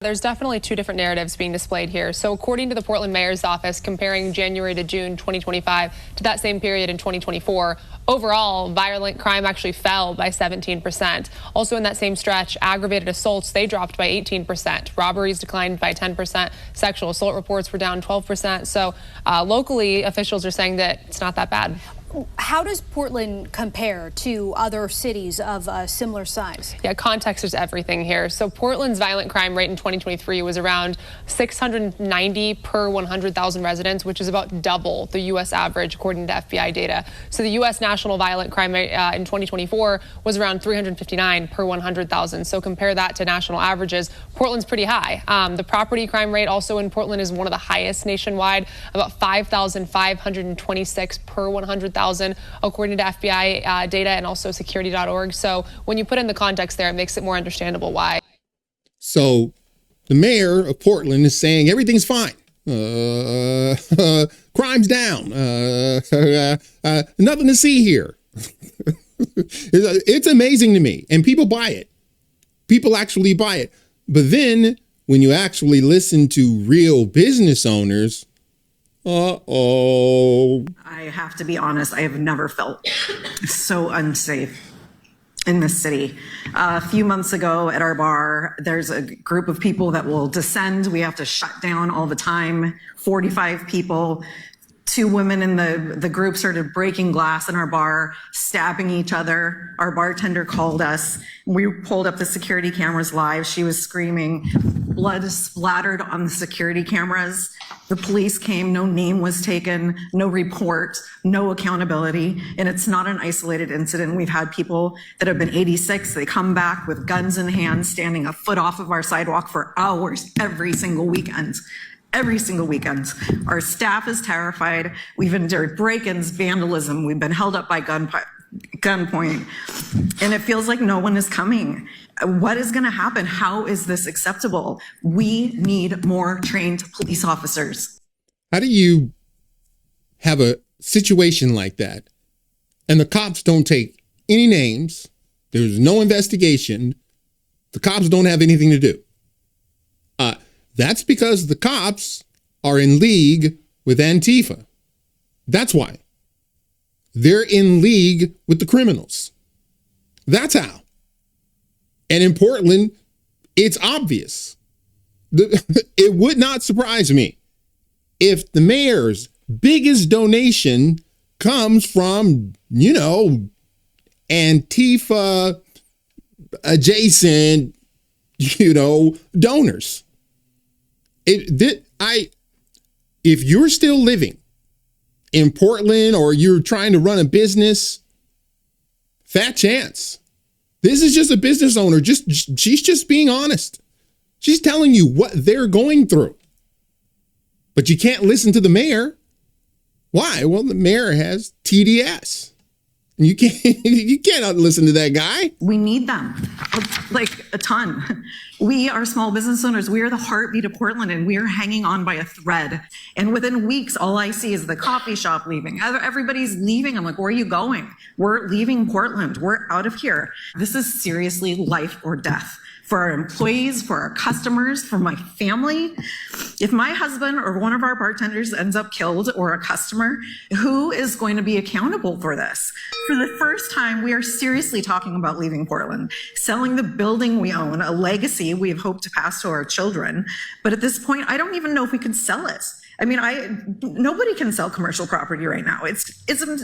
There's definitely two different narratives being displayed here. So according to the Portland Mayor's Office, comparing January to June 2025 to that same period in 2024, overall, violent crime actually fell by 17%. Also in that same stretch, aggravated assaults, they dropped by 18%. Robberies declined by 10%. Sexual assault reports were down 12%. So locally, officials are saying that it's not that bad. How does Portland compare to other cities of a similar size? Yeah, context is everything here. So Portland's violent crime rate in 2023 was around 690 per 100,000 residents, which is about double the U.S. average, according to FBI data. So the U.S. national violent crime rate in 2024 was around 359 per 100,000. So compare that to national averages. Portland's pretty high. The property crime rate also in Portland is one of the highest nationwide, about 5,526 per 100,000. According to FBI data and also security.org. So when you put in the context there, it makes it more understandable why. So the mayor of Portland is saying everything's fine. Crime's down. Nothing to see here. It's amazing to me. And people buy it. People actually buy it. But then when you actually listen to real business owners, I have to be honest, I have never felt so unsafe in this city. A few months ago at our bar, there's a group of people that will descend. We have to shut down all the time, 45 people. Two women in the group started breaking glass in our bar, stabbing each other. Our bartender called us. We pulled up the security cameras live. She was screaming. Blood splattered on the security cameras. The police came, no name was taken, no report, no accountability. And it's not an isolated incident. We've had people that have been 86. They come back with guns in hand, standing a foot off of our sidewalk for hours every single weekend. Every single weekend. Our staff is terrified. We've endured break-ins, vandalism. We've been held up by gunpoint. And it feels like no one is coming. What is going to happen? How is this acceptable? We need more trained police officers. How do you have a situation like that and the cops don't take any names? There's no investigation. The cops don't have anything to do. That's because the cops are in league with Antifa. That's why. They're in league with the criminals. That's how. And in Portland, it's obvious. It would not surprise me if the mayor's biggest donation comes from, Antifa adjacent, donors. If you're still living in Portland or you're trying to run a business, fat chance. This is just a business owner. She's just being honest. She's telling you what they're going through. But you can't listen to the mayor. Why? Well, the mayor has TDS. And you cannot listen to that guy. We need them, like a ton. We are small business owners. We are the heartbeat of Portland, and we are hanging on by a thread. And within weeks, all I see is the coffee shop leaving. Everybody's leaving. I'm like, where are you going? We're leaving Portland. We're out of here. This is seriously life or death for our employees, for our customers, for my family. If my husband or one of our bartenders ends up killed or a customer, who is going to be accountable for this? For the first time, we are seriously talking about leaving Portland, selling the building we own, a legacy we have hoped to pass to our children. But at this point, I don't even know if we could sell it. I mean, nobody can sell commercial property right now. It's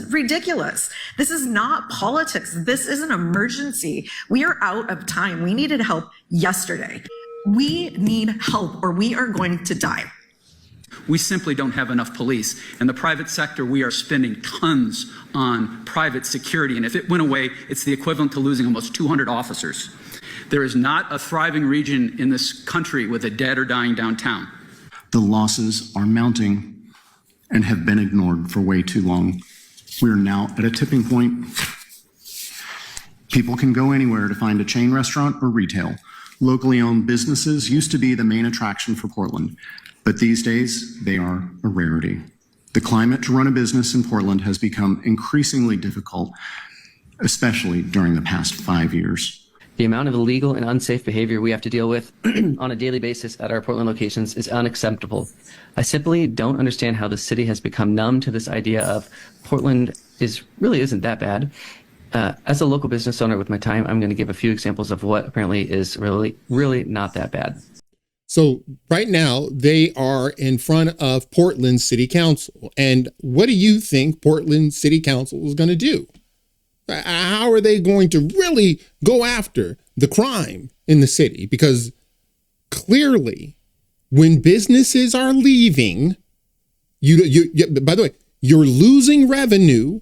ridiculous. This is not politics. This is an emergency. We are out of time. We needed help yesterday. We need help or we are going to die. We simply don't have enough police. In the private sector, we are spending tons on private security. And if it went away, it's the equivalent to losing almost 200 officers. There is not a thriving region in this country with a dead or dying downtown. The losses are mounting and have been ignored for way too long. We are now at a tipping point. People can go anywhere to find a chain restaurant or retail. Locally owned businesses used to be the main attraction for Portland, but these days they are a rarity. The climate to run a business in Portland has become increasingly difficult, especially during the past 5 years. The amount of illegal and unsafe behavior we have to deal with on a daily basis at our Portland locations is unacceptable. I simply don't understand how the city has become numb to this idea of Portland really isn't that bad. As a local business owner with my time, I'm going to give a few examples of what apparently is really not that bad. So right now they are in front of Portland City Council. And what do you think Portland City Council is going to do? How are they going to really go after the crime in the city? Because clearly when businesses are leaving, by the way, you're losing revenue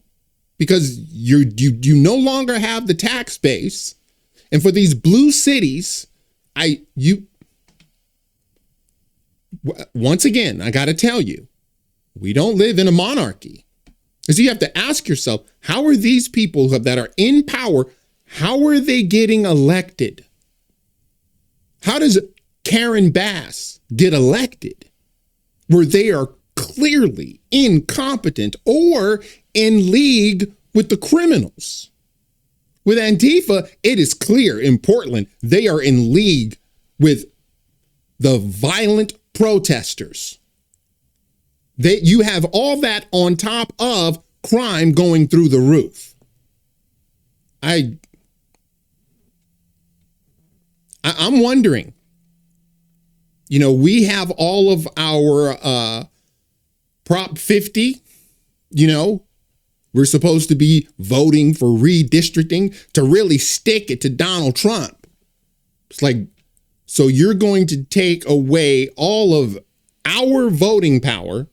because you no longer have the tax base. And for these blue cities, once again, I got to tell you, we don't live in a monarchy. And so you have to ask yourself, how are these people that are in power, how are they getting elected? How does Karen Bass get elected where they are clearly incompetent or in league with the criminals? With Antifa, it is clear in Portland, they are in league with the violent protesters. You have all that on top of crime going through the roof. I'm wondering, we have all of our Prop 50, we're supposed to be voting for redistricting to really stick it to Donald Trump. It's like, so you're going to take away all of our voting power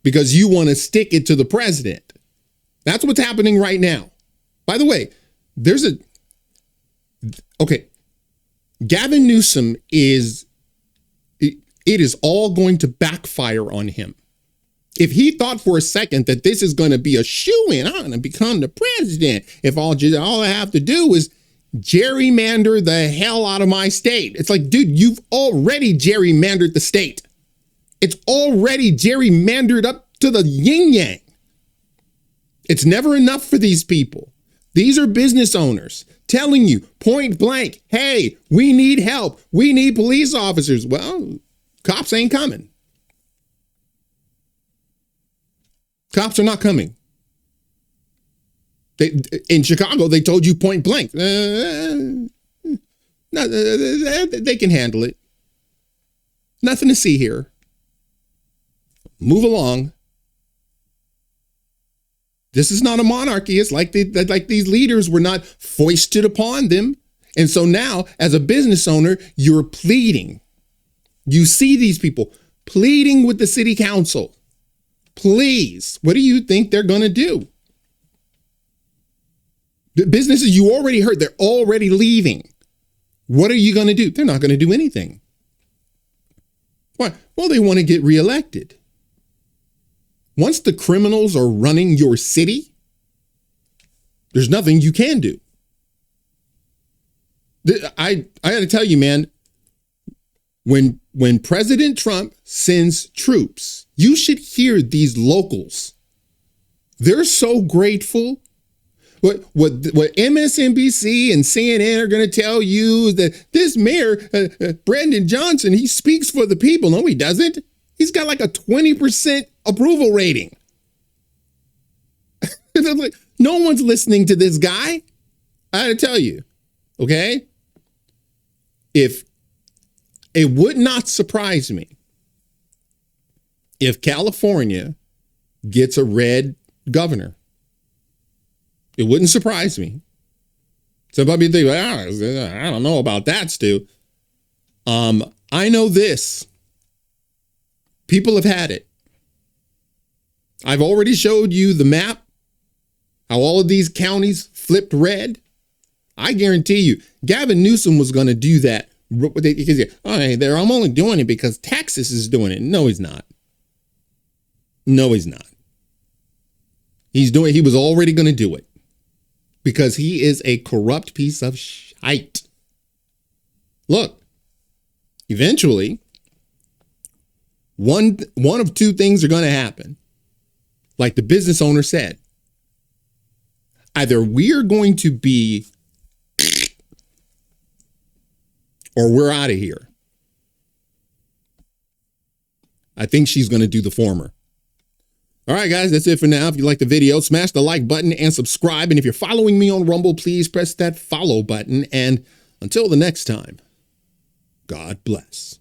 because you want to stick it to the president. That's what's happening right now. By the way, Gavin Newsom it is all going to backfire on him. If he thought for a second that this is going to be a shoo-in, I'm going to become the president, if all I have to do is gerrymander the hell out of my state. It's like, dude, you've already gerrymandered the state. It's already gerrymandered up to the yin-yang. It's never enough for these people. These are business owners telling you point blank, hey, we need help. We need police officers. Well, cops ain't coming. Cops are not coming. In Chicago, they told you point blank. No, they can handle it. Nothing to see here. Move along. This is not a monarchy. It's like these leaders were not foisted upon them. And so now, as a business owner, you're pleading. You see these people pleading with the city council. Please, what do you think they're going to do? The businesses you already heard, they're already leaving. What are you going to do? They're not going to do anything. Why? Well, they want to get reelected. Once the criminals are running your city, there's nothing you can do. I got to tell you, man, when President Trump sends troops, you should hear these locals. They're so grateful. What MSNBC and CNN are going to tell you is that this mayor, Brandon Johnson, he speaks for the people. No, he doesn't. He's got like a 20% approval rating. No one's listening to this guy. I got to tell you, okay? If it would not surprise me if California gets a red governor. It wouldn't surprise me. Somebody think, I don't know about that, Stu. I know this. People have had it. I've already showed you the map, how all of these counties flipped red. I guarantee you, Gavin Newsom was going to do that. Because, I'm only doing it because Texas is doing it. No, he's not. No, he's not. He was already going to do it because he is a corrupt piece of shite. Look, eventually, one of two things are going to happen. Like the business owner said, either we are going to be or we're out of here. I think she's going to do the former. All right, guys, that's it for now. If you like the video, smash the like button and subscribe. And if you're following me on Rumble, please press that follow button. And until the next time, God bless.